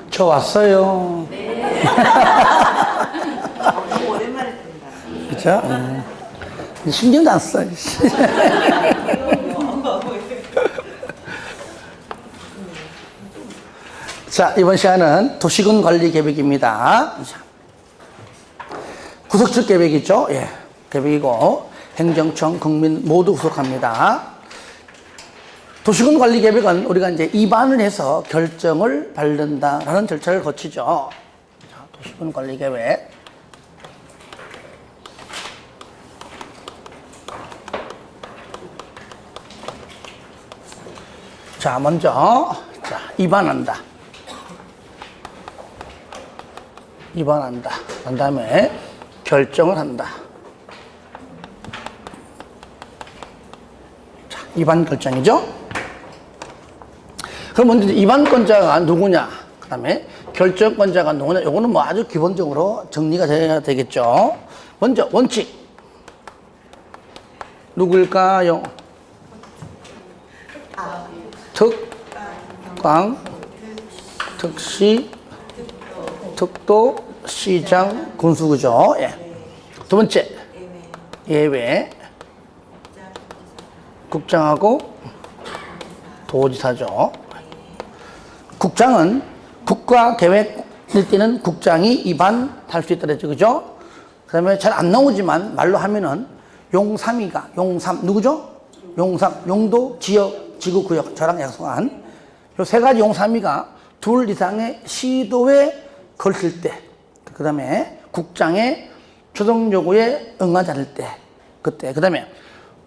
저 왔어요. 네. 너무 오랜만에 뜬다. 그쵸? 신경도 안 써. 자, 이번 시간은 도시군 관리 계획입니다. 구석질 계획이죠. 예. 계획이고, 행정청, 국민 모두 구속합니다. 도시군 관리 계획은 우리가 이제 입안을 해서 결정을 받는다라는 절차를 거치죠. 자, 도시군 관리 계획. 자, 먼저, 자, 입안한다. 입안한다. 그 다음에 결정을 한다. 자, 입안 결정이죠? 그럼 먼저 입안권자가 누구냐? 그 다음에 결정권자가 누구냐? 요거는 뭐 아주 기본적으로 정리가 돼야 되겠죠? 먼저, 원칙. 누구일까요? 특광, 특시, 특도, 시장, 군수구죠. 예. 두 번째, 예외. 국장하고 도지사죠. 국장은 국가계획일 때는 국장이 입안할 수 있다 그랬죠. 그죠? 그 다음에 잘 안 나오지만 말로 하면은 용삼이가, 용삼, 누구죠? 용삼, 용도, 지역, 지구, 구역, 저랑 약속한 요 세 가지 용삼이가 둘 이상의 시도에 걸칠 때, 그 다음에 국장의 조정 요구에 응하지 않을 때, 그때, 그 다음에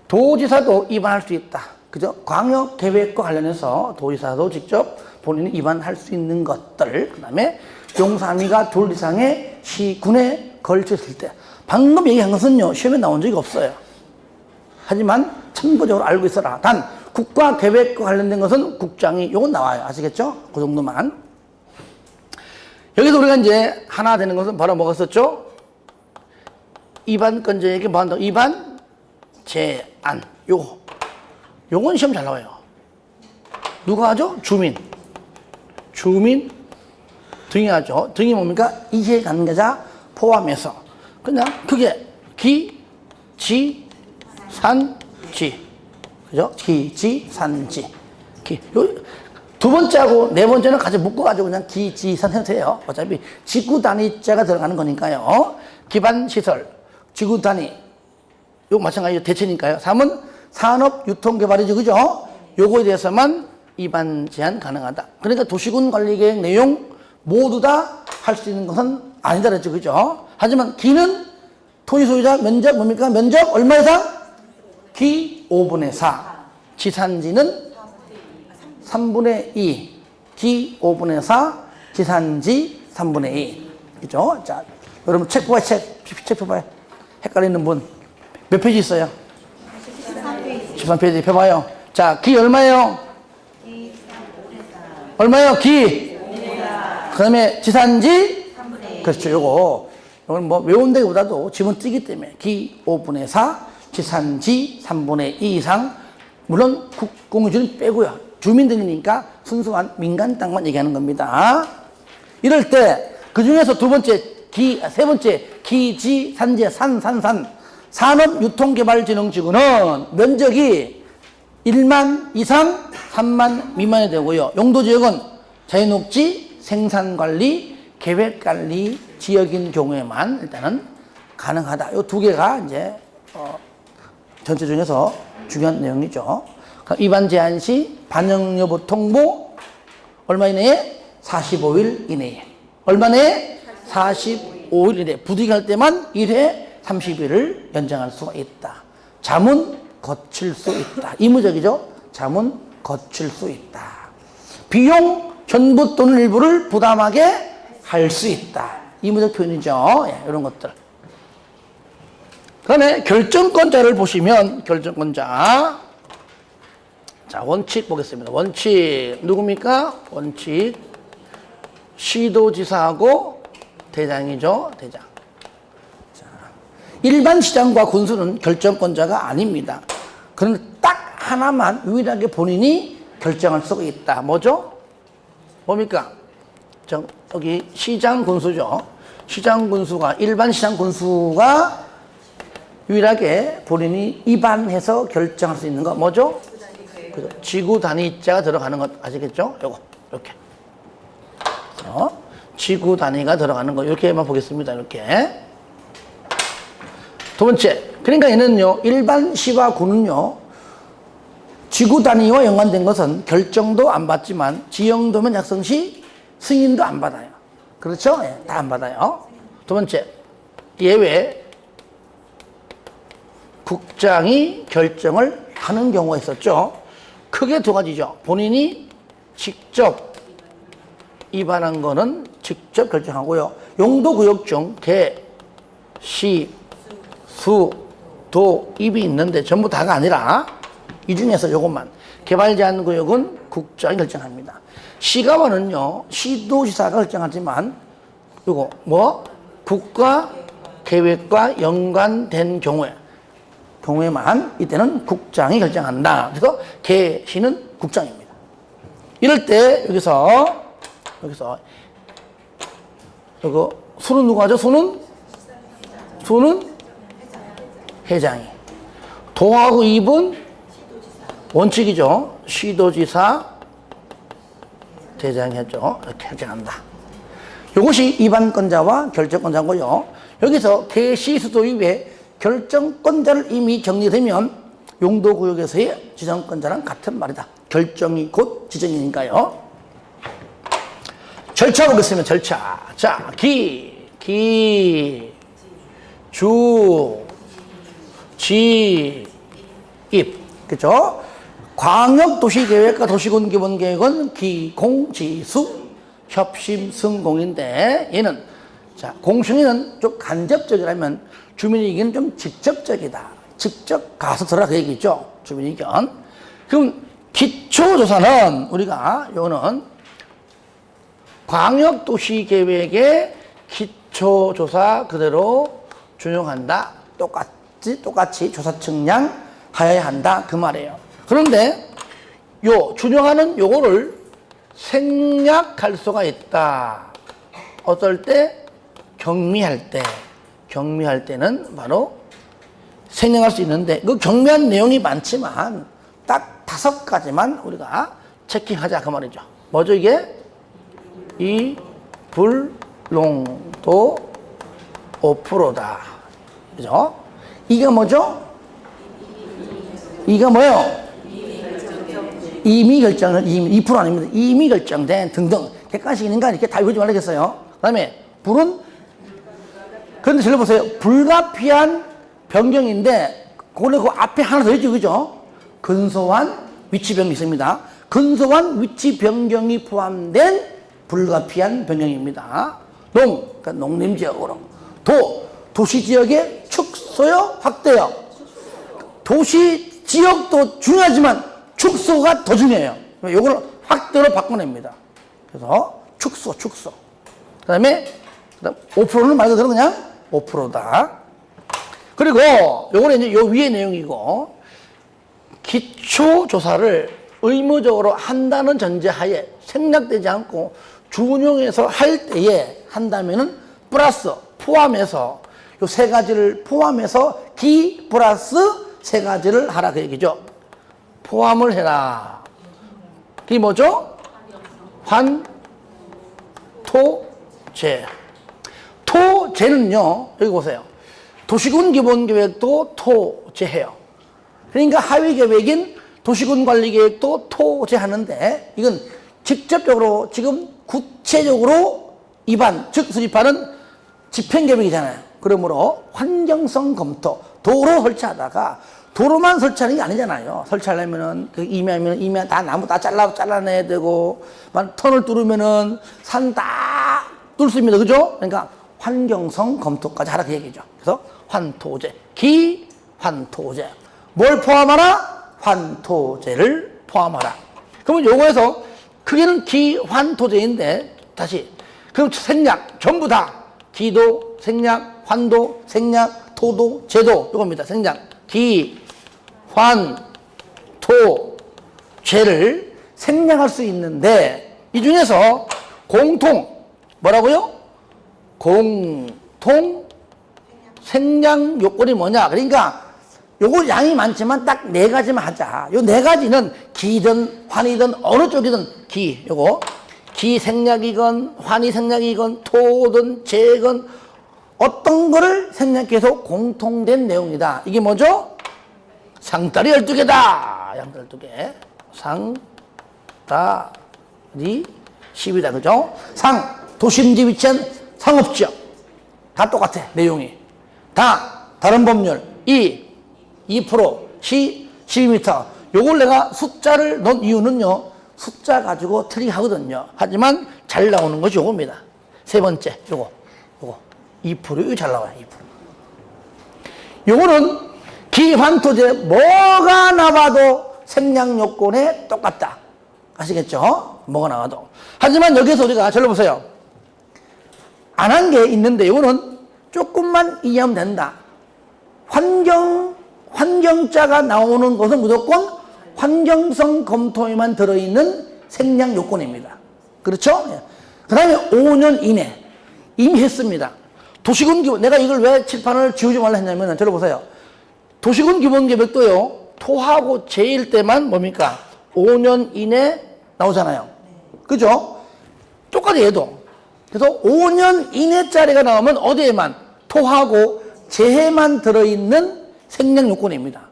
도지사도 입안할 수 있다. 그죠? 광역 계획과 관련해서 도지사도 직접 본인이 입안할 수 있는 것들, 그 다음에 용삼이가 둘 이상의 시군에 걸쳤을 때, 방금 얘기한 것은요, 시험에 나온 적이 없어요. 하지만 참고적으로 알고 있어라. 단, 국가계획과 관련된 것은 국장이, 요건 나와요. 아시겠죠? 그 정도만. 여기서 우리가 이제 하나 되는 것은 바로 뭐가 썼죠? 입안권자에게 뭐 한다고? 입안, 제안. 요거. 요건 시험 잘 나와요. 누가 하죠? 주민. 주민 등이 하죠. 등이 뭡니까? 이해관계자 포함해서. 그냥 그게 기, 지, 산, 지. 그죠? 기, 지, 산, 지. 두 번째하고 네 번째는 같이 묶어가지고 그냥 기, 지, 산 해도 돼요. 어차피 지구 단위자가 들어가는 거니까요. 기반 시설, 지구 단위. 요거 마찬가지로 대체니까요. 3은 산업 유통 개발이죠. 그죠? 요거에 대해서만 입안 제한 가능하다. 그러니까 도시군 관리 계획 내용 모두 다 할 수 있는 것은 아니다 그랬죠. 그죠? 하지만 기는 토지 소유자 면적 뭡니까? 면적 얼마 이상? 기 5분의 4. 지산지는 3분의 2. 기 5분의 4. 지산지 3분의 2. 그죠? 자, 여러분 책 봐요. 책 펴봐요. 헷갈리는 분. 몇 페이지 있어요? 13페이지 펴봐요. 자, 기 얼마예요? 얼마예요? 기? 그 다음에 지산지? 그렇죠. 요건 뭐 외운다기보다도 지문 뜨기 때문에 기 5분의 4, 지산지 3분의 2 이상, 물론 국공유지는 빼고요. 주민등이니까 순수한 민간 땅만 얘기하는 겁니다. 이럴 때 그 중에서 세 번째 기지 산지 산 산업유통개발진흥지구는 면적이 1만 이상 3만 미만이 되고요. 용도지역은 자연녹지, 생산관리, 계획관리 지역인 경우에만 일단은 가능하다. 이 두 개가 이제 전체 중에서 중요한 내용이죠. 입안 제한 시 반영 여부 통보 얼마 이내에? 45일 이내에. 얼마 내에? 45일 이내에. 부득이할 때만 1회 30일을 연장할 수가 있다. 자문 거칠 수 있다. 의무적이죠. 자문 거칠 수 있다. 비용 전부 또는 일부를 부담하게 할 수 있다. 의무적 표현이죠. 예, 이런 것들. 그 다음에 결정권자를 보시면 결정권자. 자, 원칙 보겠습니다. 원칙 누굽니까? 원칙 시도지사하고 대장이죠. 대장. 자, 일반 시장과 군수는 결정권자가 아닙니다. 그런데 딱 하나만 유일하게 본인이 결정할 수가 있다. 뭐죠? 뭡니까? 여기 시장 군수죠. 시장 군수가, 일반 시장 군수가 유일하게 본인이 입안해서 결정할 수 있는 거 뭐죠? 지구 단위자가 들어가는 것 아시겠죠? 요거 이렇게 지구 단위가 들어가는 거 이렇게만 보겠습니다. 이렇게 두 번째, 그러니까 얘는요 일반 시와 구는요 지구 단위와 연관된 것은 결정도 안 받지만 지형도면 작성 시 승인도 안 받아요. 그렇죠? 예, 다 안 받아요. 두 번째, 예외 국장이 결정을 하는 경우가 있었죠. 크게 두 가지죠. 본인이 직접 입안한 거는 직접 결정하고요. 용도구역 중 개, 시, 수, 도, 입이 있는데 전부 다가 아니라 이 중에서 요것만 개발제한구역은 국장이 결정합니다. 시가와는요 시도지사가 결정하지만 요거 뭐 국가 계획과 연관된 경우에만 이때는 국장이 결정한다. 그래서 개시는 국장입니다. 이럴 때 여기서 이거 수는 누가 하죠? 수는 회장이. 도하고 입은 원칙이죠. 시도지사 대장이 했죠. 이렇게 결정한다. 이것이 입안권자와 결정권자고요. 여기서 개시 수도 이외에 결정권자를 이미 정리되면 용도구역에서의 지정권자랑 같은 말이다. 결정이 곧 지정이니까요. 절차 보겠습니다. 절차. 자, 주, 지, 입. 그죠? 광역도시계획과 도시군기본계획은 기공지수 협심승공인데 얘는 자 공승위는 좀 간접적이라면 주민의견은 좀 직접적이다. 직접 가서 들어라 그 얘기죠. 주민의견. 그럼 기초조사는 우리가 요거는 광역도시계획의 기초조사 그대로 준용한다. 똑같이 조사 측량 하여야 한다. 그 말이에요. 그런데 요 준용하는 요거를 생략할 수가 있다. 어떨 때? 경미할 때는 바로 생략할 수 있는데 그 경미한 내용이 많지만 딱 5가지만 우리가 체킹하자 그 말이죠. 뭐죠 이게? 이 불농도 5%다. 그죠? 이게 뭐죠? 이게 뭐예요? 이미 결정은 2% 아닙니다. 이미 결정된 등등 객관식 있는가 이렇게 다 외우지 말라겠어요. 그 다음에 불은 그런데 잘 보세요. 불가피한 변경인데 그거는 그 앞에 하나 더 있죠. 그죠? 근소한 위치 변경이 있습니다. 근소한 위치 변경이 포함된 불가피한 변경입니다. 그러니까 농림지역으로. 도시지역의 축소요, 확대요. 도시지역도 중요하지만 축소가 더 중요해요. 이걸 확대로 바꿔냅니다. 그래서 축소. 그 다음에 5%는 말 그대로 그냥 5%다. 그리고 요거는 이제 요 위의 내용이고 기초조사를 의무적으로 한다는 전제하에 생략되지 않고 준용해서 할 때에 한다면은 플러스 포함해서 요 3가지를 포함해서 기 플러스 3가지를 하라 그 얘기죠. 포함을 해라. 그게 뭐죠? 환토제. 토제는요, 여기 보세요. 도시군 기본계획도 토제해요. 그러니까 하위 계획인 도시군 관리계획도 토제하는데 이건 직접적으로 지금 구체적으로 입안, 즉 수립하는 집행계획이잖아요. 그러므로 환경성 검토, 도로 설치하다가 도로만 설치하는 게 아니잖아요. 설치하려면은 그 임야면 다 나무 다 잘라내야 되고, 터널 뚫으면은 산 다 뚫을 수 있습니다. 그죠? 그러니까 환경성 검토까지 하라 그 얘기죠. 그래서 환토제, 기환토제. 뭘 포함하라? 환토제를 포함하라. 그러면 요거에서 크게는 기환토제인데 다시 그럼 생략 전부 다 기도, 생략, 환도, 생략, 토도, 제도 이겁니다. 생략, 기, 환, 토, 제를 생략할 수 있는데 이 중에서 공통 뭐라고요? 공통 생량 요건이 뭐냐? 그러니까 요거 양이 많지만 딱 네 가지만 하자. 요 네 가지는 기든 환이든 어느 쪽이든 기, 요거 기 생략이건 환이 생략이건 토든 재건 어떤 거를 생략해서 공통된 내용이다. 이게 뭐죠? 상다리 12개다. 양다리 12개. 상다리 10이다. 그죠? 상, 도심지 위치한 상업지역. 다 똑같아. 내용이. 다 다른 법률. 2%, 시, 12m. 요걸 내가 숫자를 넣은 이유는요. 숫자 가지고 틀리하거든요. 하지만 잘 나오는 것이 요겁니다. 세 번째, 요거. 2%, 이거 잘 나와요. 2%. 요거는 기환토제 뭐가 나와도 생략 요건에 똑같다. 아시겠죠? 뭐가 나와도. 하지만 여기서 우리가 절로 보세요. 안 한 게 있는데 요거는 조금만 이해하면 된다. 환경자가 나오는 것은 무조건 환경성 검토에만 들어있는 생략 요건입니다. 그렇죠? 그 다음에 5년 이내 이미 했습니다. 도시군 기본, 내가 이걸 왜 칠판을 지우지 말라 했냐면, 들어보세요. 도시군 기본 계획도요, 토하고 제일 때만 뭡니까? 5년 이내 나오잖아요. 그죠? 똑같이 얘도. 그래서 5년 이내짜리가 나오면 어디에만? 토하고 재해만 들어있는 생략 요건입니다.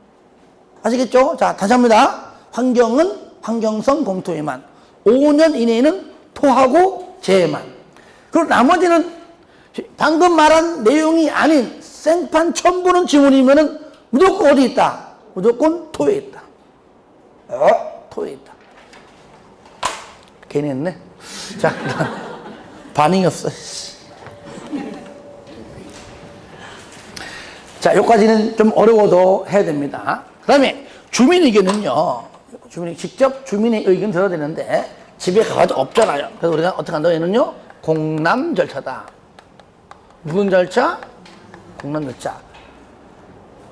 아시겠죠? 자, 다시 합니다. 환경은 환경성 검토에만. 5년 이내에는 토하고 재해만. 그리고 나머지는 방금 말한 내용이 아닌 생판 처음 보는 지문이면은 무조건 어디 있다? 무조건 토에 있다. 토에 있다. 괜히 했네. 자, 반응이 없어. 자, 여기까지는 좀 어려워도 해야 됩니다. 그 다음에 주민 의견은요, 직접 주민의 의견 들어야 되는데 집에 가가지고 없잖아요. 그래서 우리가 어떻게 한다고 얘는요, 공람 절차다. 무슨 절차? 공람 절차.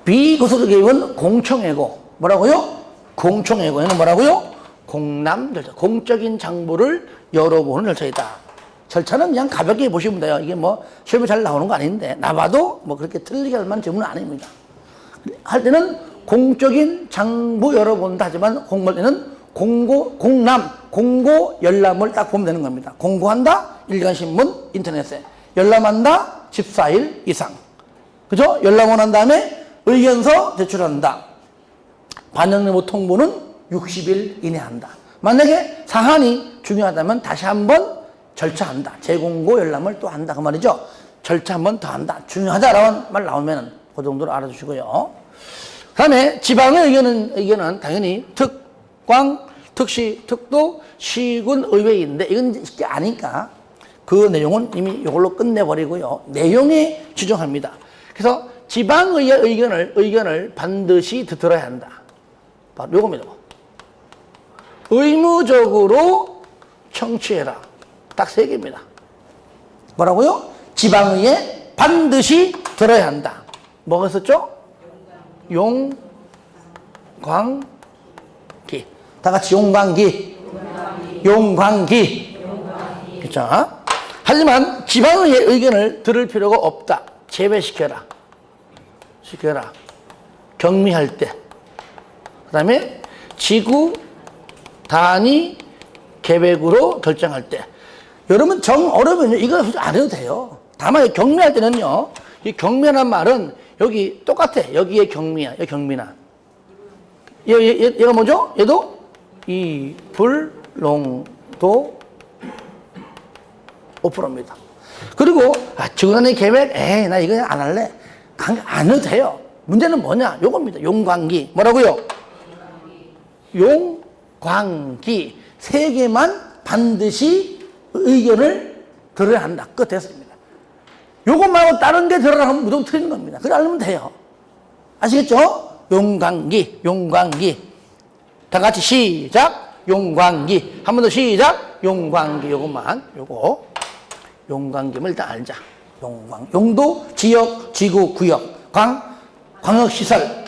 비고소득 개입은 공청회고, 뭐라고요? 공청회고에는 뭐라고요? 공람 절차. 공적인 장부를 열어보는 절차이다. 절차는 그냥 가볍게 보시면 돼요. 이게 뭐 시험에 잘 나오는 거 아닌데, 나봐도 뭐 그렇게 틀리게 할 만한 질문은 아닙니다. 할 때는 공적인 장부 열어본다 하지만 공부할 때는 공고 열람을 딱 보면 되는 겁니다. 공고한다? 일간신문, 인터넷에. 열람한다? 14일 이상. 그죠? 열람을 한 다음에 의견서 제출한다. 반영 여부 통보는 60일 이내 한다. 만약에 사안이 중요하다면 다시 한번 절차한다. 재공고 열람을 또 한다. 그 말이죠. 절차 한번 더 한다. 중요하다라는 말 나오면은 그 정도로 알아주시고요. 그 다음에 지방의 의견은 당연히 특광, 특시, 특도, 시군, 의회인데 이건 쉽게 아니까 그 내용은 이미 이걸로 끝내버리고요. 내용에 지정합니다. 그래서 지방의회 의견을 반드시 들어야 한다. 바로 요겁니다. 의무적으로 청취해라. 딱 3개입니다. 뭐라고요? 지방의회 반드시 들어야 한다. 뭐가 있었죠? 용광기. 다 같이 용광기. 그렇죠? 하지만 지방의회 의견을 들을 필요가 없다. 제외시켜라. 경미할 때. 그 다음에 지구 단위 계획으로 결정할 때. 여러분 어려우면요, 이거 안 해도 돼요. 다만 경미할 때는요, 이 경미라는 말은 여기 똑같아. 여기에 경미야. 여기 경미나. 얘가 뭐죠? 얘도 이 불농도 5%입니다. 그리고 지구단위 계획, 나 이거 안 할래. 안 해도 돼요. 문제는 뭐냐? 요겁니다. 용광기. 뭐라고요? 용광기. 3개만 반드시 의견을 들어야 한다. 끝 됐습니다. 요것 말고 다른 게 들어라 하면 무조건 틀리는 겁니다. 그래 알면 돼요. 아시겠죠? 용광기. 다 같이 시작. 용광기. 한 번 더 시작. 용광기. 용광기를 일단 알자. 용도, 지역, 지구, 구역. 광역시설,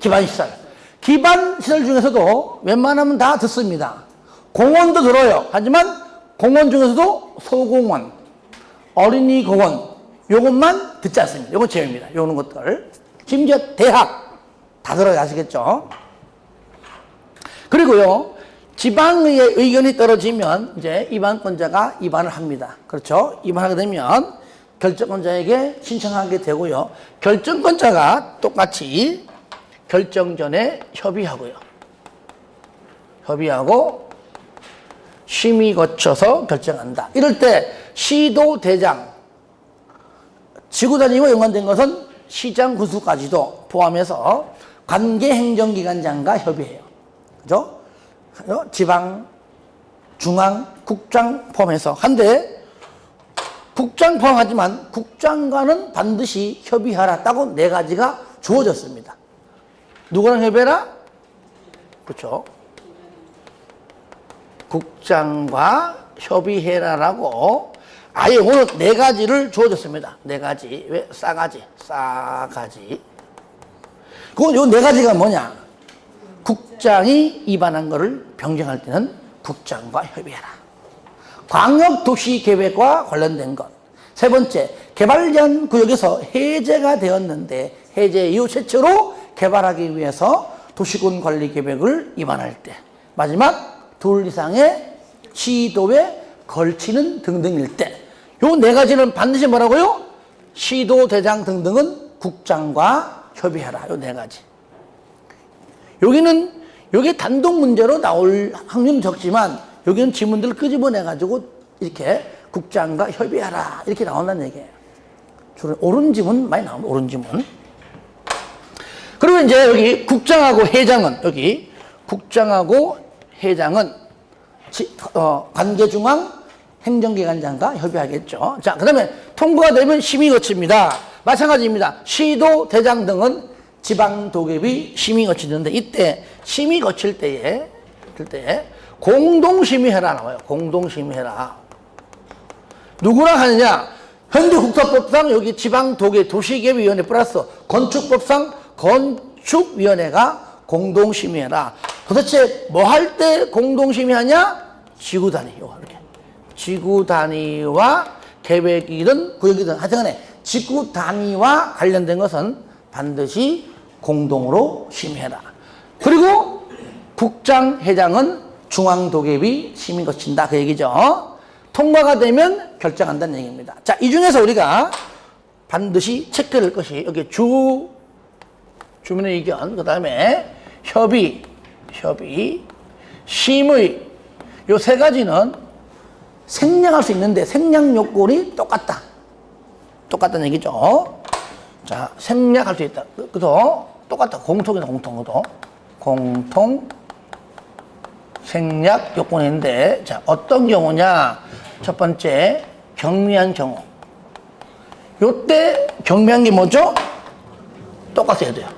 기반시설. 기반시설 중에서도 웬만하면 다 듣습니다. 공원도 들어요. 하지만 공원 중에서도 소공원, 어린이 공원 요것만 듣지 않습니다. 요건 제외입니다. 요런 것들. 심지어 대학 다 들어야 아시겠죠? 그리고요. 지방의회 의견이 떨어지면 이제 입안권자가 입안을 합니다. 그렇죠? 입안하게 되면 결정권자에게 신청하게 되고요. 결정권자가 똑같이 결정 전에 협의하고요. 협의하고 심의 거쳐서 결정한다. 이럴 때 시도대장, 지구단위와 연관된 것은 시장 군수까지도 포함해서 관계행정기관장과 협의해요. 그죠? 지방, 중앙, 국장 포함해서. 한데 국장 포함하지만 국장과는 반드시 협의하라. 따고 네 가지가 주어졌습니다. 누구랑 협의해라? 그렇죠. 국장과 협의해라라고 아예 오늘 네 가지를 주어졌습니다. 네 가지. 왜? 싸가지. 그건 요 네 가지가 뭐냐? 국장이 입안한 거를 변경할 때는 국장과 협의해라. 광역도시계획과 관련된 것. 세 번째, 개발제한 구역에서 해제가 되었는데 해제 이후 최초로 개발하기 위해서 도시군 관리 계획을 입안할 때. 마지막, 둘 이상의 시도에 걸치는 등등일 때. 요 네 가지는 반드시 뭐라고요? 시도대장 등등은 국장과 협의해라. 요 네 가지. 여기는, 여기 단독 문제로 나올 확률은 적지만, 여기는 지문들을 끄집어내가지고, 이렇게 국장과 협의하라. 이렇게 나온다는 얘기예요. 주로 옳은 지문 많이 나옵니다. 옳은 지문. 그리고 이제 여기 국장하고 회장은, 여기 국장하고 회장은 관계중앙 행정기관장과 협의하겠죠. 자, 그 다음에 통보가 되면 심의 거칩니다. 마찬가지입니다. 시도, 대장 등은 지방도계비 심의 거치는데 이때 심의 거칠 때에 공동심의해라 나와요. 공동심의해라. 누구랑 하느냐? 현재 국토법상 여기 지방도계 도시계획위원회 플러스 건축법상 건축위원회가 공동심의해라. 도대체 뭐 할 때 공동심의하냐? 지구단위. 이렇게. 지구단위와 계획이든 구역이든 하여튼간에 지구단위와 관련된 것은 반드시 공동으로 심의해라. 그리고 국장, 회장은 중앙도계비 심의 거친다. 그 얘기죠. 통과가 되면 결정한다는 얘기입니다. 자, 이 중에서 우리가 반드시 체크할 것이 여기 주민의 의견, 그 다음에 협의, 심의, 요 세 가지는 생략할 수 있는데 생략 요건이 똑같다는 얘기죠. 자, 생략할 수 있다. 그래서 똑같다. 공통이다. 공통 생략 요건인데, 자, 어떤 경우냐? 첫 번째, 경미한 경우. 요때 경미한 게 뭐죠? 똑같아야 돼요.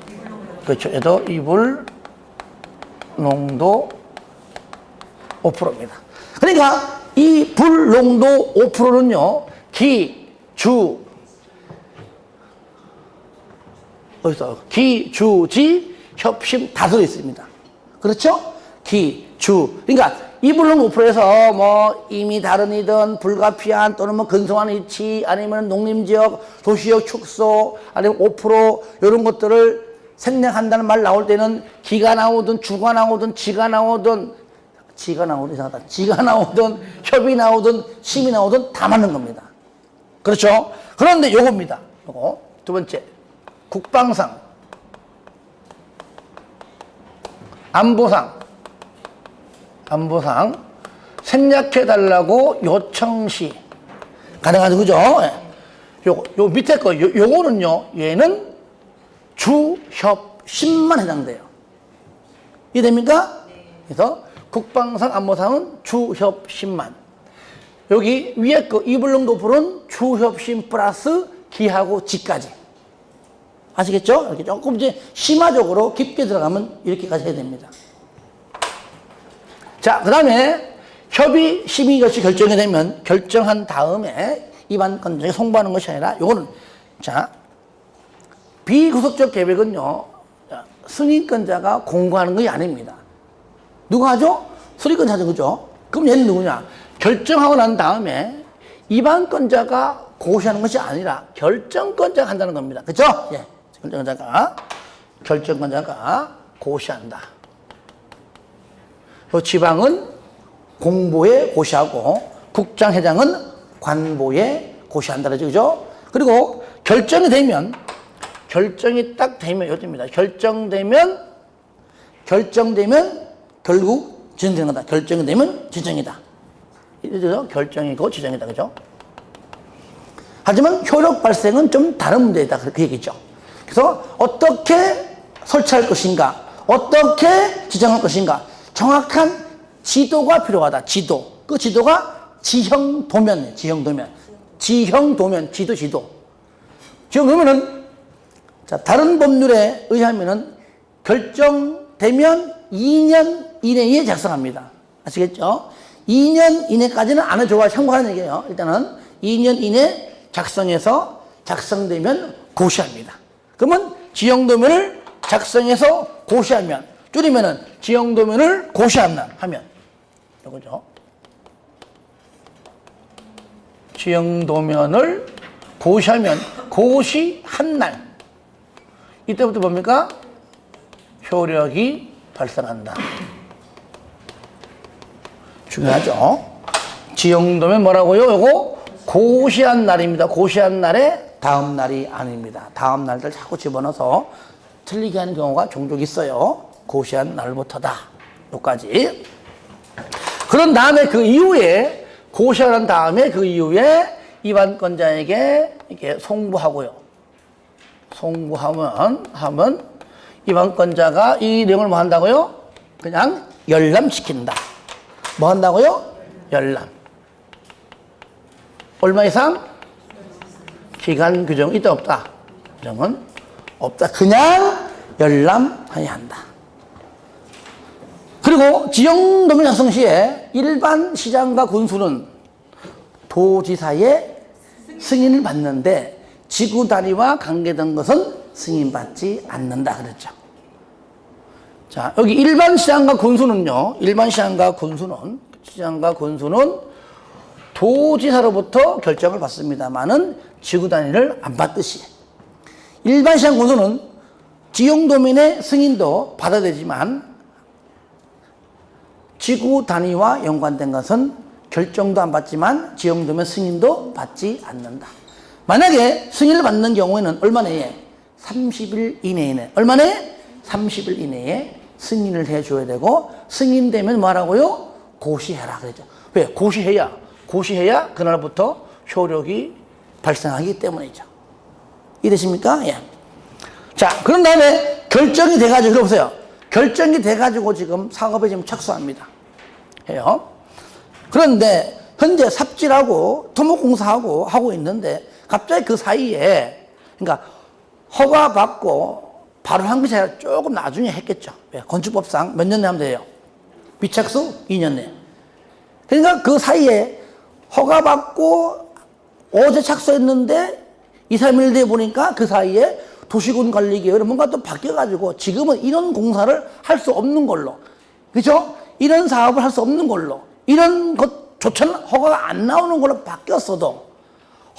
그렇죠. 얘도 이불 농도 5%입니다. 그러니까 이 불농도 5%는요, 기주지 협심 다 들어있습니다. 그렇죠? 그러니까 이 불농도 5%에서 뭐 이미 다른 이든 불가피한 또는 뭐 근소한 위치 아니면 농림지역, 도시역 축소 아니면 5% 이런 것들을 생략한다는 말 나올 때는 기가 나오든 주가 나오든 지가 나오든 협이 나오든 심이 나오든 다 맞는 겁니다. 그렇죠? 그런데 요겁니다. 요거 두 번째, 국방상, 안보상 생략해달라고 요청 시 가능하죠, 그죠? 요 밑에 거, 요거는요, 얘는 주협심만 해당돼요. 이해됩니까? 그래서 국방상, 안보상은 주협심만. 여기 위에 거 이불농도 풀은 주협심 플러스 기하고 지까지. 아시겠죠? 이렇게 조금 이제 심화적으로 깊게 들어가면 이렇게까지 해야 됩니다. 자, 그 다음에 협의 심의 것이 결정이 되면 결정한 다음에 입안권자에게 송부하는 것이 아니라 요거는, 자, 비구속적 계획은요, 승인권자가 공고하는 것이 아닙니다. 누가 하죠? 수리권자죠, 그죠? 그럼 얘는 누구냐? 결정하고 난 다음에 입안권자가 고시하는 것이 아니라 결정권자가 한다는 겁니다. 그죠? 예. 결정권자가 고시한다. 지방은 공보에 고시하고 국장회장은 관보에 고시한다. 그죠? 그리고 결정이 딱 되면 이겁니다. 결정되면 결국 지정되는 거다. 결정이 되면 지정이다. 이래서 결정이고 지정이다. 그죠? 하지만 효력 발생은 좀 다른 문제이다. 그 얘기죠. 그래서 어떻게 설치할 것인가, 어떻게 지정할 것인가, 정확한 지도가 필요하다. 지도. 그 지도가 지형도면. 지도. 지금 그러면은, 자, 다른 법률에 의하면은 결정되면 2년 이내에 작성합니다. 아시겠죠? 2년 이내까지는 안 해줘야 참고하는 얘기예요. 일단은 2년 이내 작성해서 작성되면 고시합니다. 그러면 지형도면을 작성해서 고시하면, 줄이면은 지형도면을 고시하면 하면 이거죠. 지형도면을 고시하면 고시한 날, 이때부터 뭡니까? 효력이 발생한다. 중요하죠. 지형도면 뭐라고요? 요거 고시한 날입니다. 고시한 날에 다음 날이 아닙니다. 다음 날들 자꾸 집어넣어서 틀리게 하는 경우가 종종 있어요. 고시한 날부터다. 여기까지. 그런 다음에 그 이후에 고시한 다음에 그 이후에 입안권자에게 이렇게 송부하고요. 송부하면 입안권자가 이 내용을 뭐 한다고요? 그냥 열람시킨다. 뭐 한다고요? 열람. 얼마 이상? 기간 규정 있다 없다? 규정은 없다. 그냥 열람해야 한다. 그리고 지형도면 작성 시에 일반 시장과 군수는 도지사의 승인을 받는데 지구 단위와 관계된 것은 승인받지 않는다 그랬죠. 자, 여기 일반 시장과 군수는요. 일반 시장과 군수는 도지사로부터 결정을 받습니다만은 지구 단위를 안 받듯이 일반 시장 군수는 지형도면의 승인도 받아야 되지만 지구 단위와 연관된 것은 결정도 안 받지만 지형도면 승인도 받지 않는다. 만약에 승인을 받는 경우에는 얼마 내에? 30일 이내에. 얼마 내에? 30일 이내에 승인을 해줘야 되고, 승인되면 뭐라고요? 고시해라 그랬죠. 왜? 고시해야 그날부터 효력이 발생하기 때문이죠. 이해되십니까? 예. 자, 그런 다음에 결정이 돼가지고, 들어보세요. 결정이 돼가지고 지금 사업에 지금 착수합니다. 해요. 그런데 현재 삽질하고 토목공사하고 하고 있는데 갑자기 그 사이에, 그러니까 허가 받고 바로 한 것이 아니라 조금 나중에 했겠죠. 왜? 건축법상 몇 년 내에 하면 돼요? 미착수 2년 내. 그러니까 그 사이에 허가 받고 어제 착수했는데 2, 3일 뒤에 보니까 그 사이에 도시군관리계획이 뭔가 또 바뀌어가지고 지금은 이런 공사를 할 수 없는 걸로, 그죠? 이런 사업을 할 수 없는 걸로, 이런 것조차는 허가가 안 나오는 걸로 바뀌었어도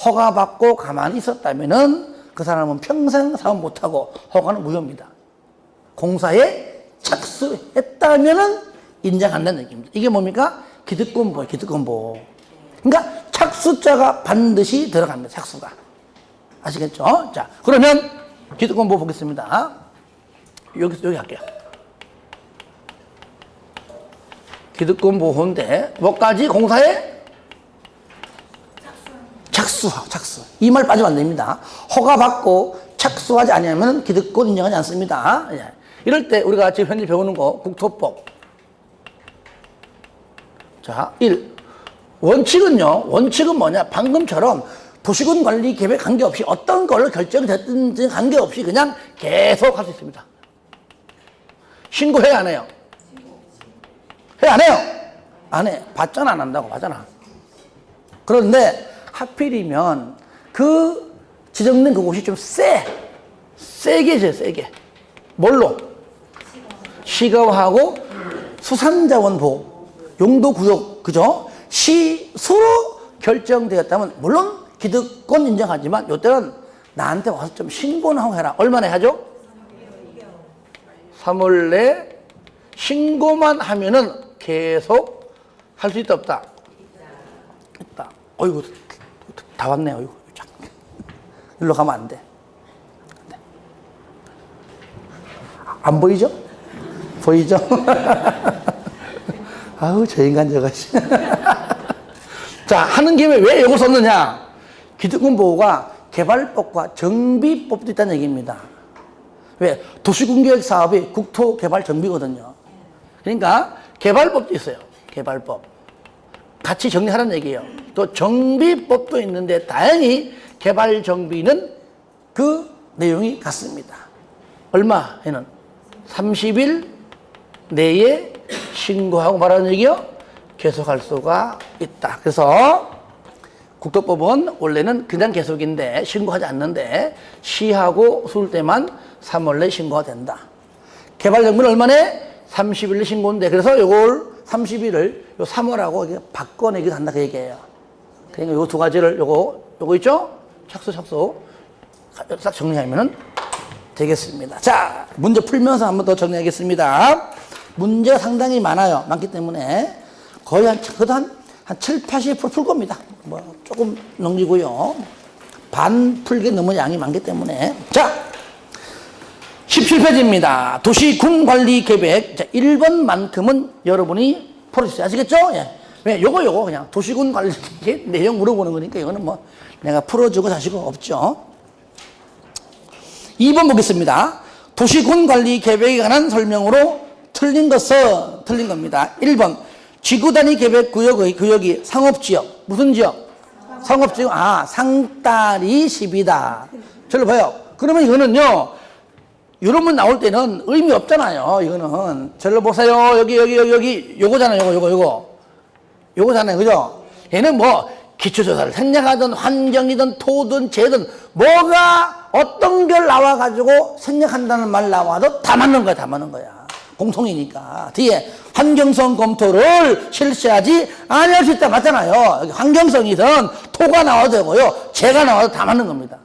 허가 받고 가만히 있었다면은 그 사람은 평생 사업 못하고 허가는 무효입니다. 공사에 착수했다면은 인정한다는 얘기입니다. 이게 뭡니까? 기득권보예요, 기득권보. 그러니까 착수자가 반드시 들어갑니다, 착수가. 아시겠죠? 자, 그러면 기득권보 보겠습니다. 여기 할게요. 기득권보호인데 뭐까지? 공사에 착수. 이 말 빠지면 안 됩니다. 허가 받고 착수하지 않으면 기득권 인정하지 않습니다. 예. 이럴 때 우리가 지금 현재 배우는 거 국토법. 자, 1. 원칙은 뭐냐? 방금처럼 도시군 관리 계획 관계없이 어떤 걸로 결정이 됐든지 관계없이 그냥 계속 할 수 있습니다. 신고해야 안 해요? 해 안 해요? 안 해. 받잖아, 안 한다고 하잖아. 그런데 하필이면 그 지정된 그곳이 좀 세게 해줘요, 세게. 뭘로? 시가하고 수산자원 보호, 용도구역, 그죠? 시수로 결정되었다면 물론 기득권 인정하지만 요때는 나한테 와서 좀 신고는 하고 해라. 얼마나 해야죠? 3월 내 신고만 하면은 계속 할 수 있다 없다? 있다. 어이구 다 왔네. 어이구 일로 가면 안 돼. 안 보이죠? 보이죠? 아우 저 인간 저거. 자 하는 김에 왜 이걸 썼느냐? 기득권 보호가 개발법과 정비법도 있다는 얘기입니다. 왜? 도시군계획 사업이 국토개발정비거든요. 그러니까 개발법도 있어요. 개발법. 같이 정리하라는 얘기예요. 또 정비법도 있는데 다행히 개발정비는 그 내용이 같습니다. 얼마에는? 30일 내에 신고하고 말하는 얘기요. 계속할 수가 있다. 그래서 국토법은 원래는 그냥 계속인데 신고하지 않는데 시하고 술 때만 3월 내 신고가 된다. 개발정비는 얼마네? 30일 내 신고인데 그래서 요걸 30일을 요 3월하고 바꿔내기도 한다 그 얘기예요. 그러니까 요 두 가지를 요거 있죠? 착수 싹 정리하면은 되겠습니다. 자, 문제 풀면서 한번 더 정리하겠습니다. 문제가 상당히 많기 때문에 거의 한 7, 80% 풀 겁니다. 뭐 조금 넘기고요. 반 풀기 너무 양이 많기 때문에. 자, 17페이지입니다. 도시군관리계획. 자, 1번만큼은 여러분이 풀어주세요. 아시겠죠? 예. 왜? 요거 그냥 도시군관리계획 내용 물어보는 거니까 이거는 뭐 내가 풀어주고 자시고 없죠. 2번 보겠습니다. 도시군관리계획에 관한 설명으로 틀린 겁니다. 1번 지구단위 계획구역의 구역이 상업지역. 무슨 지역? 상업지역. 상따리 10이다. 저를 봐요. 그러면 이거는요. 이런 문 나올 때는 의미 없잖아요. 이거는. 저를 보세요. 여기 요거잖아요. 요거잖아요. 그죠? 얘는 뭐 기초조사를 생략하든 환경이든 토든 재든 뭐가 어떤 별 나와가지고 생략한다는 말 나와도 다 맞는 거야. 공통이니까. 뒤에 환경성 검토를 실시하지 아니할 수 있다 맞잖아요. 여기 환경성이든 토가 나와도 되고요. 재가 나와도 다 맞는 겁니다.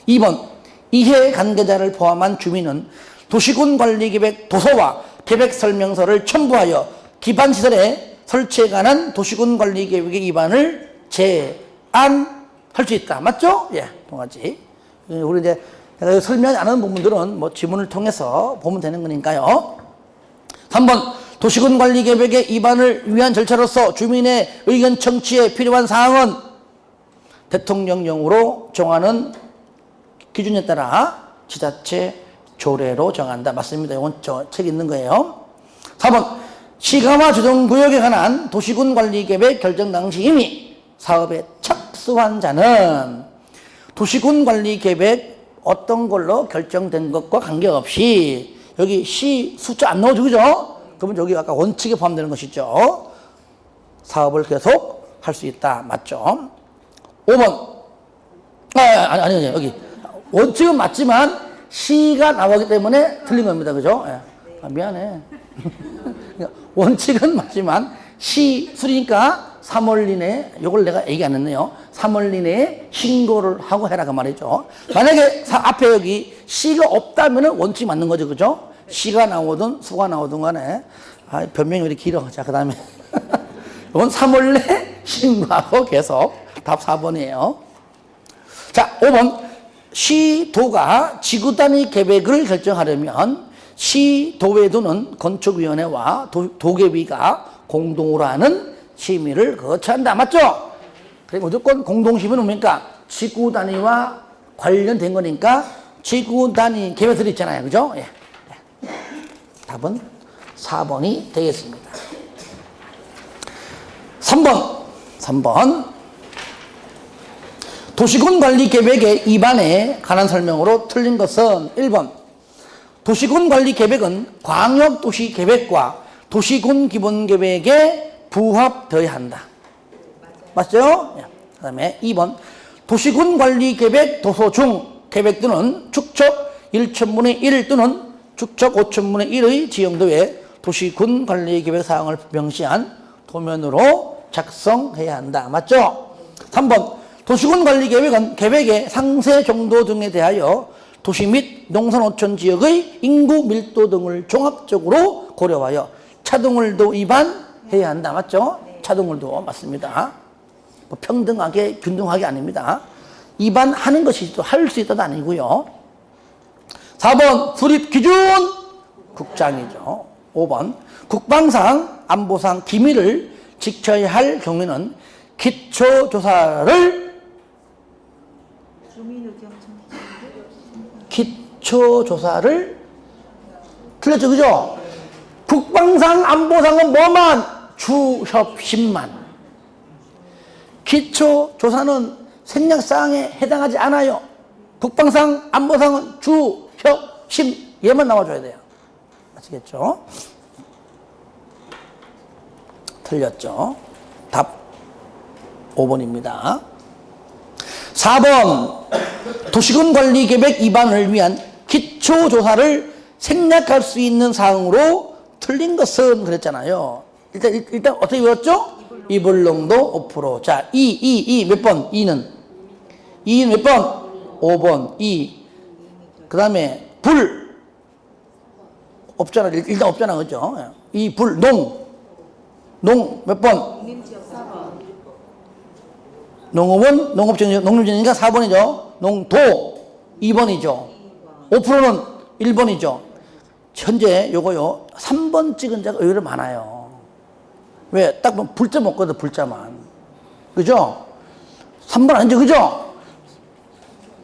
2번 이해 관계자를 포함한 주민은 도시군관리계획 도서와 계획설명서를 첨부하여 기반시설의 설치에 관한 도시군관리계획의 위반을 제안할 수 있다. 맞죠? 예, 동아지. 우리 이제 내가 설명하지 않은 부분들은 뭐 지문을 통해서 보면 되는 거니까요. 3번 도시군관리계획의 위반을 위한 절차로서 주민의 의견 청취에 필요한 사항은 대통령령으로 정하는 기준에 따라 지자체 조례로 정한다. 맞습니다. 이건 저 책에 있는 거예요. 4번 시가와 조정구역에 관한 도시군관리계획 결정 당시 이미 사업에 착수한 자는 도시군관리계획 어떤 걸로 결정된 것과 관계없이 여기 시 숫자 안 넣어주죠? 그죠? 그러면 여기 아까 원칙에 포함되는 것이죠. 사업을 계속 할 수 있다. 맞죠? 5번 아니 여기 원칙은 맞지만 시가 나오기 때문에 틀린 겁니다. 그죠? 예. 미안해. 원칙은 맞지만 시 수리니까 3월 이내에 이걸 내가 얘기 안 했네요. 3월 이내에 신고를 하고 해라 그 말이죠. 만약에 앞에 여기 시가 없다면 원칙 맞는 거죠. 그죠? 시가 나오든 수가 나오든 간에 변명이 왜 이렇게 길어. 자, 그 다음에 이건 3월 내 신고하고 계속 답 4번이에요. 자, 5번 시도가 지구단위 계획을 결정하려면 시도에 두는 건축위원회와 도계위가 공동으로 하는 심의를 거쳐야 한다. 맞죠? 그리고 무조건 공동심의는 뭡니까? 지구단위와 관련된 거니까 지구단위 계획들이 있잖아요. 그죠? 예. 답은 4번이 되겠습니다. 3번 도시군관리계획의 위반에 관한 설명으로 틀린 것은 1번 도시군관리계획은 광역도시계획과 도시군기본계획에 부합되어야 한다. 맞죠? 그 다음에 2번 도시군관리계획 도서 중 계획 또는 축척 1천분의 1 또는 축척 5천분의 1의 지형도에 도시군관리계획 사항을 명시한 도면으로 작성해야 한다. 맞죠? 3번 도시군 관리 계획은 계획의 상세 정도 등에 대하여 도시 및 농산어촌 지역의 인구 밀도 등을 종합적으로 고려하여 차등을도 위반해야 한다. 맞죠? 차등을도 맞습니다. 뭐 평등하게 균등하게 아닙니다. 위반하는 것이 또 할 수 있다도 아니고요. 4번 수립 기준 국장이죠. 5번 국방상 안보상 기밀을 지켜야 할 경우에는 기초조사를 틀렸죠, 그죠? 국방상 안보상은 뭐만? 주협심만. 기초조사는 생략사항에 해당하지 않아요. 국방상 안보상은 주협심 얘만 나와줘야 돼요. 아시겠죠? 틀렸죠? 답 5번입니다. 4번 도시군 관리 계획 위반을 위한 기초조사를 생략할 수 있는 사항으로 틀린 것은 그랬잖아요. 일단 어떻게 외웠죠? 이불농도 5%. 자, 몇 번? 2는 몇 번? 5번. 그 다음에 불 없잖아. 일단 없잖아. 그죠? 불, 농 몇 번? 농업은 농림지역이니까 4번이죠. 농도 2번이죠. 5%는 1번이죠. 현재 요거요 3번 찍은 자가 의외로 많아요. 왜? 딱 보면 불자 없거든. 불자만. 그죠? 3번 아니죠. 그죠?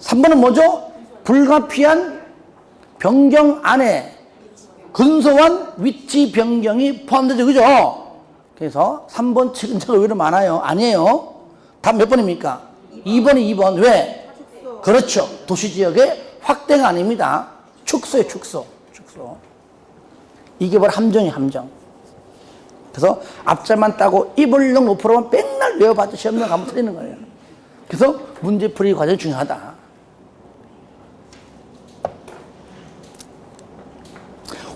3번은 뭐죠? 불가피한 변경 안에 근소한 위치 변경이 포함되죠. 그죠? 그래서 3번 찍은 자가 의외로 많아요. 아니에요. 답 몇 번입니까? 2번이 2번. 왜? 그렇죠. 도시지역의 확대가 아닙니다. 축소예요. 축소. 이게 바로 함정이에요. 함정. 그래서 앞자만 따고 이불용 5%만 맨날 외워봤자 시험장 가면 틀리는 거예요. 그래서 문제풀이 과정이 중요하다.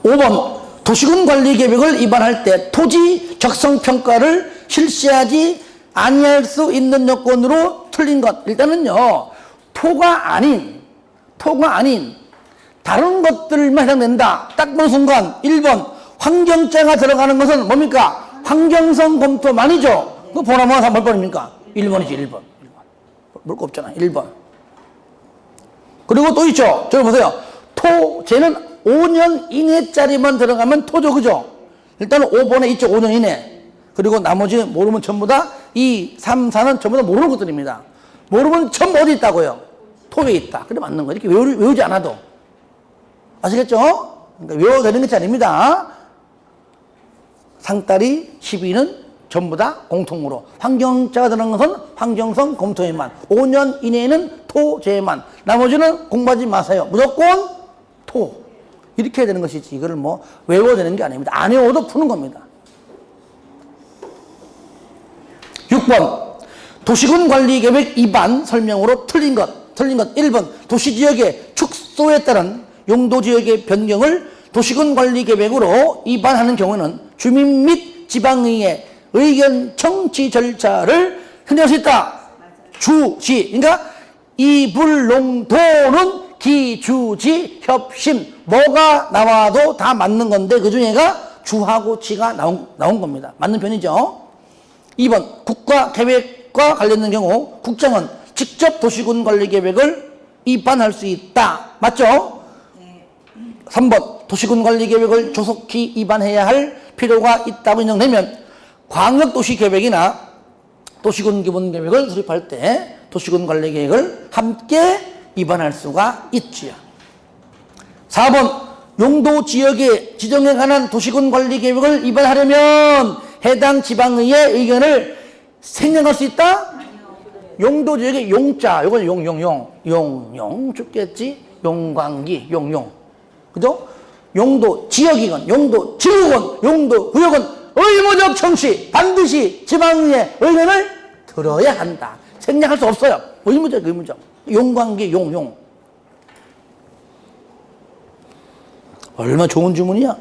5번 도시군 관리 계획을 위반할 때 토지 적성평가를 실시하지 아니할 수 있는 요건으로 틀린 것. 일단은요 토가 아닌 다른 것들만 해당된다. 딱 보는 순간 1번 환경자가 들어가는 것은 뭡니까? 환경성 검토만이죠. 그거 보나마나 몇 번입니까? 1번이지. 1번. 볼 거 없잖아. 1번. 그리고 또 있죠. 저기 보세요. 토제는 5년 이내짜리만 들어가면 토죠. 그죠? 일단은 5번에 있죠. 5년 이내. 그리고 나머지 모르면 전부 다 2, 3, 4는 전부 다 모르는 것들입니다. 모르면 전부 어디 있다고요? 토에 있다. 그래 맞는 거예요. 이렇게 외우지 않아도. 아시겠죠? 그러니까 외워야 되는 것이 아닙니다. 상따리 12는 전부 다 공통으로. 환경자가 들어간 것은 환경성 검토에만. 5년 이내에는 토제만. 나머지는 공부하지 마세요. 무조건 토. 이렇게 해야 되는 것이지. 이거를 뭐 외워야 되는 게 아닙니다. 안 외워도 푸는 겁니다. 6번. 도시군 관리 계획 위반 설명으로 틀린 것. 1번. 도시지역의 축소에 따른 용도지역의 변경을 도시군 관리 계획으로 위반하는 경우는 주민 및 지방의회 의견 청취 절차를 흔들할 수 있다. 주지. 그러니까 이불농도는 기주지 협심. 뭐가 나와도 다 맞는 건데 그 중에가 주하고 지가 나온 겁니다. 맞는 편이죠. 2번 국가계획과 관련된 경우 국장은 직접 도시군 관리 계획을 위반할 수 있다. 맞죠? 3번 도시군 관리 계획을 조속히 위반해야 할 필요가 있다고 인정되면 광역도시계획이나 도시군 기본계획을 수립할 때 도시군 관리 계획을 함께 위반할 수가 있지요. 4번 용도 지역의 지정에 관한 도시군 관리 계획을 위반하려면 해당 지방의회 의견을 생략할 수 있다? 용도 지역의 용자, 이건 용 죽겠지? 용광기, 그죠? 용도 지역이건, 용도 지구건, 용도 구역은 의무적 청취, 반드시 지방의회 의견을 들어야 한다. 생략할 수 없어요. 의무적. 용광기, 용. 얼마나 좋은 주문이야?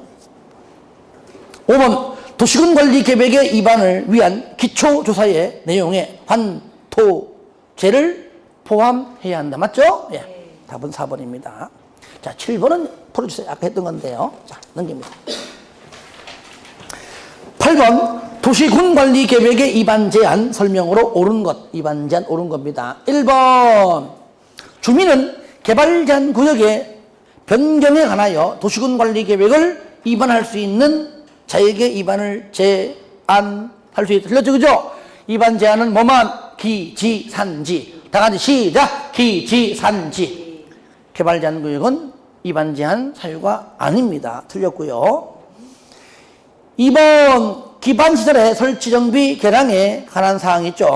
5번 도시군 관리 계획의 위반을 위한 기초조사의 내용에 환토제를 포함해야 한다. 맞죠? 예. 답은 4번입니다. 자, 7번은 풀어주세요. 아까 했던 건데요. 자, 넘깁니다. 8번 도시군 관리 계획의 위반 제한 설명으로 옳은 것. 위반 제한 옳은 겁니다. 1번 주민은 개발 제한 구역의 변경에 관하여 도시군 관리 계획을 위반할 수 있는 자에게 위반을 제한할 수 있다. 틀렸죠? 그죠? 위반 제한은 뭐만? 기, 지, 산지. 다 같이 시작! 기, 지, 산지. 개발 제한 구역은 위반 제한 사유가 아닙니다. 틀렸고요. 2번 기반시설의 설치 정비 개량에 관한 사항이 있죠.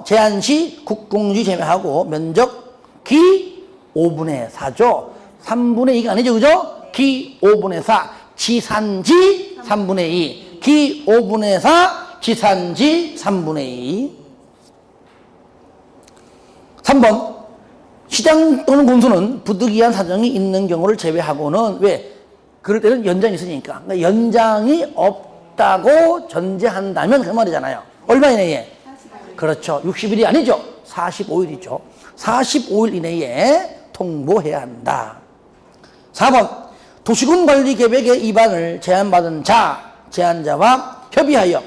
제한 시 국공지 제외하고 면적 기 5분의 4죠. 3분의 2가 아니죠. 그죠? 기 5분의 4 지산지 3분의 2 기 5분의 4 지산지 3분의 2. 3번 시장 또는 군수는 부득이한 사정이 있는 경우를 제외하고는 왜? 그럴 때는 연장이 있으니까. 그러니까 연장이 없다고 전제한다면 그 말이잖아요. 얼마 이내에? 45일. 그렇죠. 60일이 아니죠. 45일이죠. 45일 이내에 통보해야 한다. 4번 도시군 관리 계획의 위반을 제한받은 자, 제한자와 협의하여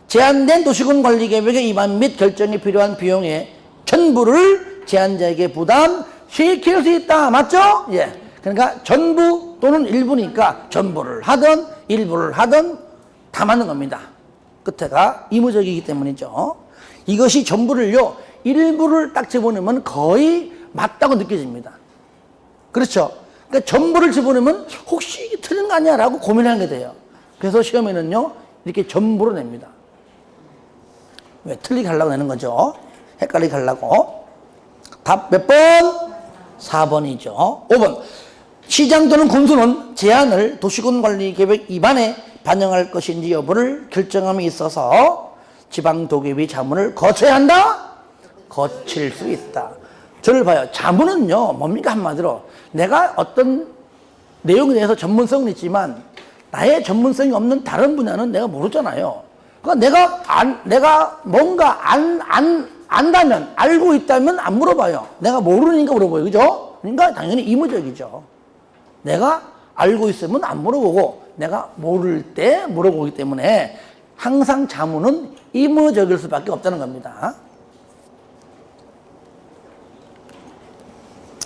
제한된 도시군 관리 계획의 위반 및 결정에 필요한 비용의 전부를 제한자에게 부담시킬 수 있다. 맞죠? 예. 그러니까 전부 또는 일부니까 전부를 하든 일부를 하든 다 맞는 겁니다. 끝에가 의무적이기 때문이죠. 이것이 전부를요, 일부를 딱 집어넣으면 거의 맞다고 느껴집니다. 그렇죠? 그러니까 전부를 집어넣으면 혹시 이게 틀린 거 아니야? 라고 고민하게 돼요. 그래서 시험에는요, 이렇게 전부로 냅니다. 왜? 틀리게 하려고 내는 거죠. 헷갈리게 하려고. 답 몇 번? 4번이죠. 5번. 시장 또는 군수는 제안을 도시군 관리 계획 위반에 반영할 것인지 여부를 결정함에 있어서 지방도계위 자문을 거쳐야 한다? 거칠 수 있다. 저를 봐요. 자문은요, 뭡니까? 한마디로. 내가 어떤 내용에 대해서 전문성은 있지만 나의 전문성이 없는 다른 분야는 내가 모르잖아요. 그러니까 내가 뭔가 안다면, 알고 있다면 안 물어봐요. 내가 모르니까 물어봐요. 그죠? 그러니까 당연히 의무적이죠. 내가 알고 있으면 안 물어보고, 내가 모를 때 물어보기 때문에 항상 자문은 의무적일 수밖에 없다는 겁니다.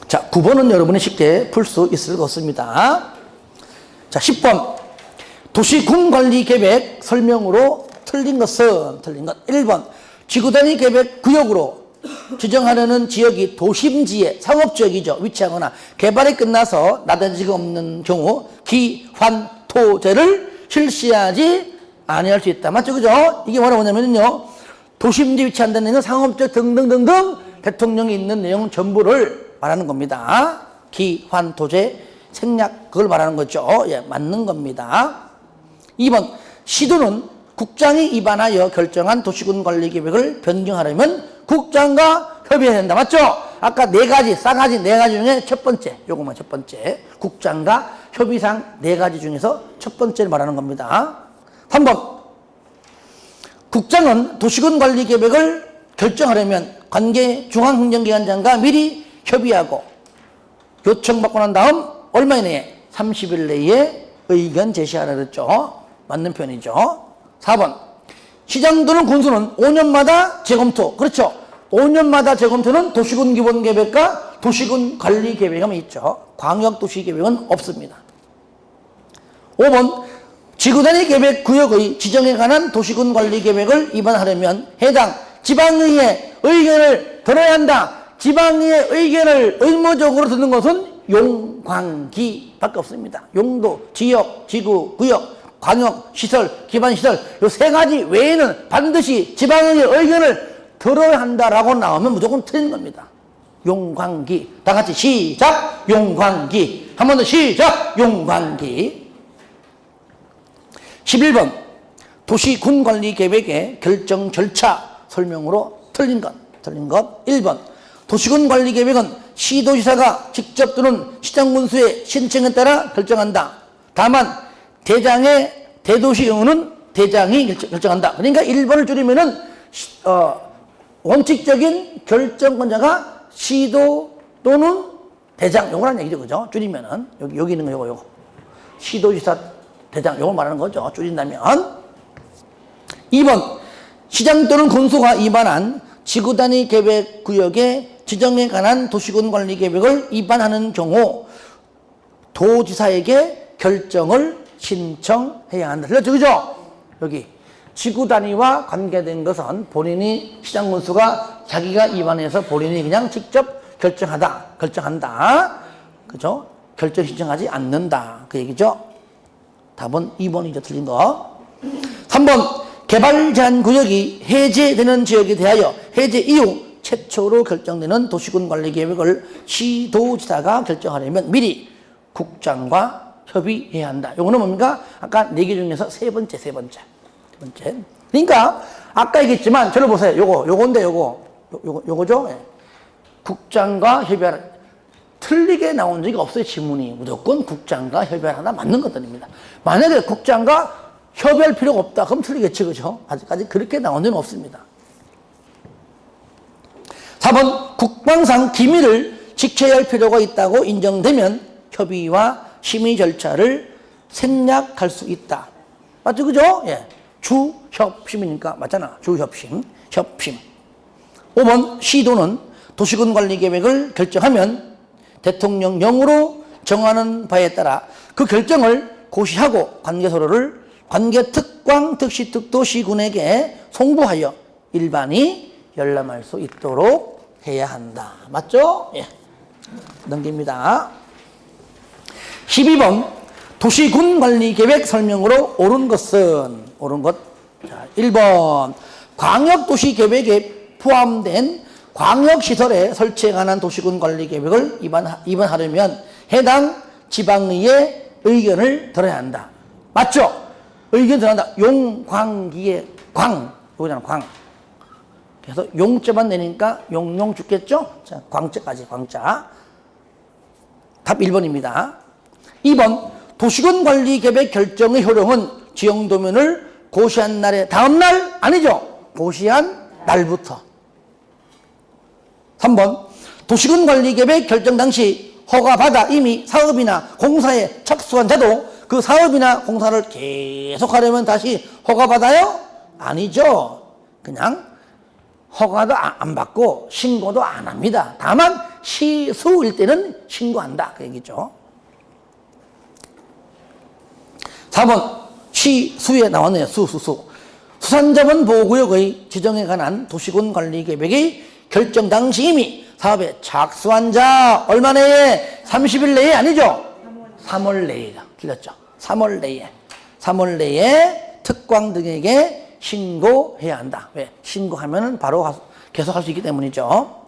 자, 9번은 여러분이 쉽게 풀 수 있을 것 같습니다. 자, 10번. 도시군 관리 계획 설명으로 틀린 것은, 틀린 것. 1번. 지구단위 계획 구역으로 지정하려는 지역이 도심지에 상업지역이죠. 위치하거나 개발이 끝나서 나대지가 없는 경우 기환토제를 실시하지 아니할 수 있다. 맞죠? 그죠? 이게 뭐냐면요. 도심지에 위치한다는 얘기는 상업지역 등등등등 대통령이 있는 내용 전부를 말하는 겁니다. 기환토제 생략 그걸 말하는 거죠. 예, 맞는 겁니다. 2번. 시도는 국장이 위반하여 결정한 도시군 관리 계획을 변경하려면 국장과 협의해야 된다. 맞죠? 아까 네 가지, 싸가지 네 가지 중에 첫 번째, 요거만 첫 번째. 국장과 협의상 네 가지 중에서 첫 번째를 말하는 겁니다. 3번. 국장은 도시군 관리 계획을 결정하려면 관계 중앙행정기관장과 미리 협의하고 요청받고 난 다음 얼마 이내에? 30일 내에 의견 제시하라 그랬죠. 맞는 편이죠. 4번. 시장 또는 군수는 5년마다 재검토. 그렇죠. 5년마다 재검토는 도시군 기본계획과 도시군 관리계획이 있죠. 광역도시계획은 없습니다. 5번. 지구단위 계획 구역의 지정에 관한 도시군 관리계획을 위반하려면 해당 지방의회 의견을 들어야 한다. 지방의회 의견을 의무적으로 듣는 것은 용광기밖에 없습니다. 용도, 지역, 지구, 구역, 광역, 시설, 기반시설 이 세 가지 외에는 반드시 지방의회 의견을 들어야 한다라고 나오면 무조건 틀린 겁니다. 용광기. 다 같이 시작! 용광기. 한 번 더 시작! 용광기. 11번. 도시군관리계획의 결정 절차 설명으로 틀린 것. 틀린 것. 1번. 도시군관리계획은 시도지사가 직접 또는 시장군수의 신청에 따라 결정한다. 다만 대장의 대도시 경우는 대장이 결정한다. 그러니까 1번을 줄이면은 원칙적인 결정권자가 시도 또는 대장, 요거란 얘기죠. 그죠? 줄이면은 여기 있는 거 요거 시도지사 대장 요걸 말하는 거죠. 줄인다면 2번 시장 또는 군수가 위반한 지구 단위 계획 구역의 지정에 관한 도시군 관리 계획을 위반하는 경우 도지사에게 결정을 신청해야 한다. 틀렸죠? 그죠? 여기 지구 단위와 관계된 것은 본인이 시장 군수가 자기가 위반해서 본인이 그냥 직접 결정한다. 그죠? 결정 신청하지 않는다. 그 얘기죠? 답은 2번이죠. 틀린 거. 3번 개발 제한 구역이 해제되는 지역에 대하여 해제 이후 최초로 결정되는 도시군 관리 계획을 시도지사가 결정하려면 미리 국장과 협의해야 한다. 요거는 뭡니까? 아까 4개 중에서 세 번째. 그러니까 아까 얘기했지만 저를 보세요. 요건데 요거죠? 예. 국장과 협의하라. 틀리게 나온 적이 없어요. 지문이. 무조건 국장과 협의하라. 맞는 것들입니다. 만약에 국장과 협의할 필요가 없다. 그럼 틀리겠지. 그죠? 아직까지 그렇게 나온 적은 없습니다. 4번 국방상 기밀을 지켜야 할 필요가 있다고 인정되면 협의와 심의 절차를 생략할 수 있다. 맞죠? 그죠? 예. 주협심이니까 맞잖아. 주협심. 협심. 5번 시도는 도시군 관리 계획을 결정하면 대통령령으로 정하는 바에 따라 그 결정을 고시하고 관계 특광 특시 특도시군에게 송부하여 일반이 열람할 수 있도록 해야 한다. 맞죠? 예. 넘깁니다. 12번 도시군 관리 계획 설명으로 옳은 것은 옳은 것. 자, 1번 광역도시 계획에 포함된 광역시설의 설치에 관한 도시군 관리 계획을 위반하려면 해당 지방의의 의견을 들어야 한다. 맞죠? 의견 들어야 한다. 용광기의 광. 여기잖아, 광. 그래서 용자만 내니까 용용 죽겠죠? 자, 광자까지, 광자. 답 1번입니다. 2번, 도시군 관리 계획 결정의 효력은 지형도면을 고시한 날의 다음 날? 아니죠. 고시한 날부터. 3번, 도시군 관리 계획 결정 당시 허가받아 이미 사업이나 공사에 착수한 자도 그 사업이나 공사를 계속하려면 다시 허가받아요? 아니죠. 그냥 허가도 안 받고 신고도 안 합니다. 다만 시수일 때는 신고한다. 그 얘기죠. 4번 시수에 나왔네요. 수산자원 보호구역의 지정에 관한 도시군 관리 계획의 결정 당시 이미 사업에 착수한 자 얼마 내에? 30일 내에 아니죠? 3월 내에가 틀렸죠. 3월 내에 특광 등에게 신고해야 한다. 왜? 신고하면 바로 계속할 수 있기 때문이죠.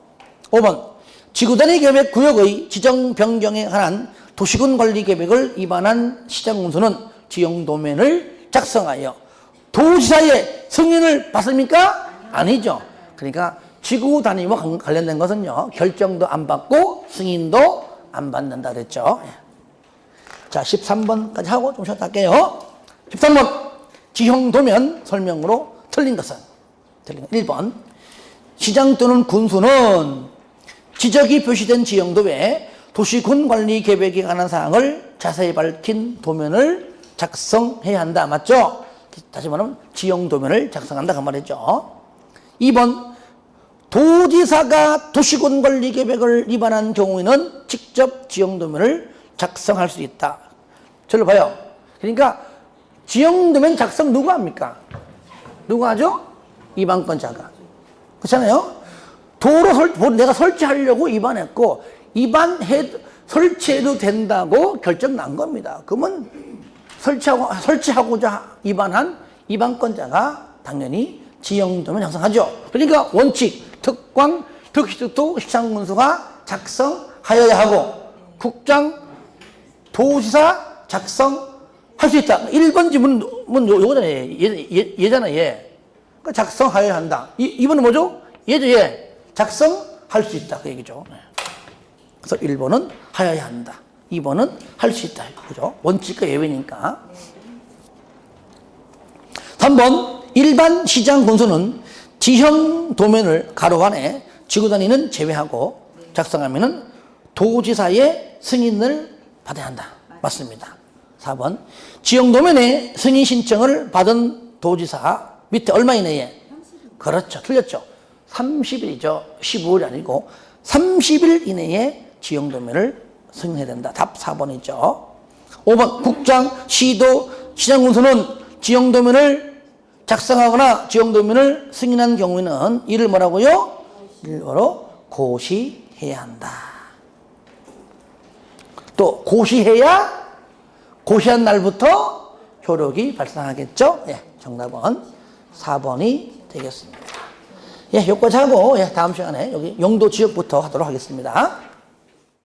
5번 지구단위 계획 구역의 지정 변경에 관한 도시군 관리 계획을 위반한 시장군수는 지형도면을 작성하여 도지사의 승인을 받습니까? 아니죠. 그러니까 지구 단위와 관련된 것은요, 결정도 안 받고 승인도 안 받는다 그랬죠. 자, 13번까지 하고 좀 쉬었다 할게요. 13번 지형도면 설명으로 틀린 것은 1번 시장 또는 군수는 지적이 표시된 지형도에 도시군 관리 계획에 관한 사항을 자세히 밝힌 도면을 작성해야 한다. 맞죠? 다시 말하면 지형도면을 작성한다 그 말이죠. 2번 도지사가 도시군 관리 계획을 위반한 경우에는 직접 지형도면을 작성할 수 있다. 저를 봐요. 그러니까 지형도면 작성 누가 합니까? 누가 하죠? 위반권자가. 그렇잖아요? 도로 내가 설치하려고 위반했고 설치해도 된다고 결정 난 겁니다. 그러면 설치하고자 위반한 위반권자가 당연히 지형도면 작성하죠. 그러니까 원칙, 특광, 특시특도 시장군수가 작성하여야 하고 국장, 도지사 작성할 수 있다. 1번 지문은 요거잖아요. 얘잖아요. 얘. 그러니까 작성하여야 한다. 2번은 뭐죠? 얘죠. 얘. 작성할 수 있다. 그 얘기죠. 그래서 1번은 하여야 한다. 2번은 할 수 있다. 그죠? 원칙과 예외니까. 3번 일반 시장 군수는 지형 도면을 가로 안에 지구 단위는 제외하고 작성하면은 도지사의 승인을 받아야 한다. 맞습니다. 4번 지형 도면의 승인 신청을 받은 도지사 밑에 얼마 이내에? 그렇죠. 틀렸죠. 30일이죠. 15일이 아니고 30일 이내에 지형 도면을 승인해야 된다. 답 4번이죠. 5번 국장, 시도, 시장군수는 지형 도면을 작성하거나 지형 도면을 승인한 경우에는 이를 뭐라고요? 일괄호 고시해야 한다. 또 고시해야 고시한 날부터 효력이 발생하겠죠? 예, 정답은 4번이 되겠습니다. 예, 여기까지 하고 예, 다음 시간에 여기 용도 지역부터 하도록 하겠습니다.